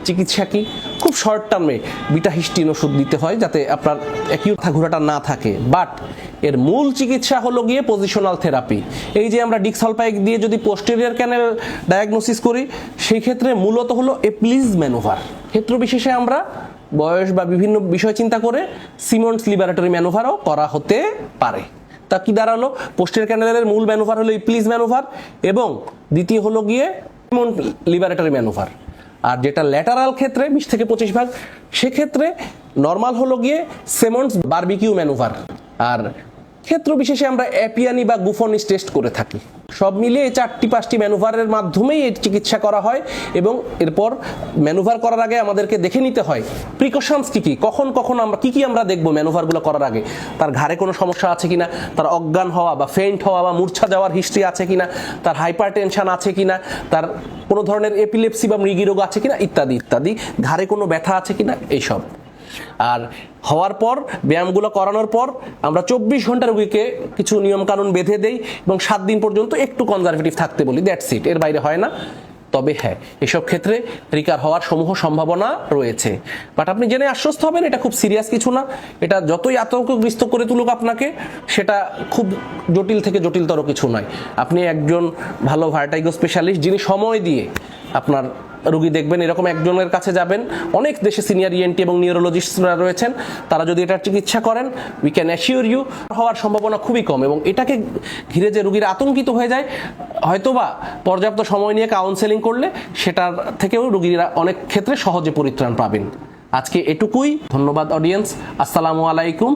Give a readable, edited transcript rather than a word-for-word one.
চিকিৎসা কি? খুব শর্ট টার্মে বিটা হিস্টিন ওষুধ দিতে হয় যাতে আপনার অ্যাকিউট ঘোরাটা না থাকে, বাট এর মূল চিকিৎসা হলো গিয়ে পজিশনাল থেরাপি। এই যে আমরা ডিক্সলফাইক দিয়ে যদি পোস্টেরিয়র ক্যানেল ডায়াগনোসিস করি, সেই ক্ষেত্রে মূলত হলো এপ্লিজ ম্যানোভার। ক্ষেত্র বিশেষে আমরা বয়স বা বিভিন্ন বিষয় চিন্তা করে সিমন্স লিবারেটরি ম্যানোভারও করা হতে পারে। তা কি দাঁড়ালো? পোস্টেরিয়র ক্যানেলের মূল ম্যানোভার হলো এপ্লিজ ম্যানোভার এবং দ্বিতীয় হলো গিয়ে সিমন্স লিবারেটরি ম্যানোভার। আর যেটা ল্যাটারাল ক্ষেত্রে 20 থেকে 25 সেক্ষেত্রে নর্মাল হলো গিয়ে সিমন্স বারবিকিউ ম্যানোভার। আর ক্ষেত্র বিশেষে আমরা অ্যাপিয়ানি বা গুফনিস টেস্ট করে থাকি। সব মিলিয়ে এই 4-5টি ম্যানুভারের মাধ্যমেই এই চিকিৎসা করা হয় এবং এরপর ম্যানুভার করার আগে আমাদেরকে দেখে নিতে হয় প্রিকশনস কি কি, কখন কখন আমরা কি আমরা দেখবো ম্যানুভারগুলো করার আগে। তার ঘাড়ে কোনো সমস্যা আছে কিনা, তার অজ্ঞান হওয়া বা ফেইন্ট হওয়া বা মূর্ছা যাওয়ার হিস্ট্রি আছে কিনা, তার হাইপার টেনশন আছে কিনা, তার কোনো ধরনের এপিলেপসি বা মৃগী রোগ আছে কিনা ইত্যাদি ইত্যাদি, ঘাড়ে কোনো ব্যথা আছে কিনা এইসব। আর হওয়ার পর ব্যায়ামগুলো করানোর পর আমরা 24 ঘন্টা রোগীকে কিছু নিয়মকানুন বেঁধে দেই এবং 7 দিন পর্যন্ত একটু কনজারভেটিভ থাকতে বলি, দ্যাটস ইট, এর বাইরে হয় না। তবে হ্যাঁ, এসব ক্ষেত্রে রিকার হওয়ার সমূহ সম্ভাবনা রয়েছে, বাট আপনি জেনে আশ্বস্ত হবেন এটা খুব সিরিয়াস কিছু না। এটা যতই আতঙ্কগ্রস্ত করে তুলুক আপনাকে, সেটা খুব জটিল থেকে জটিলতর কিছু নয়। আপনি একজন ভালো ভার্টাইগো স্পেশালিস্ট যিনি সময় দিয়ে আপনার রোগী দেখবেন, এরকম একজনের কাছে যাবেন। অনেক দেশে সিনিয়র ইএনটি এবং নিউরোলজিস্টরা রয়েছেন, তারা যদি এটার চিকিৎসা করেন, উই ক্যান অ্যাসিওর ইউ হওয়ার সম্ভাবনা খুবই কম। এবং এটাকে ঘিরে যে রোগীরা আতঙ্কিত হয়ে যায়, হয়তোবা পর্যাপ্ত সময় নিয়ে কাউন্সেলিং করলে সেটার থেকেও রোগীরা অনেক ক্ষেত্রে সহজে পরিত্রাণ পাবেন। আজকে এটুকুই, ধন্যবাদ অডিয়েন্স, আসসালামু আলাইকুম।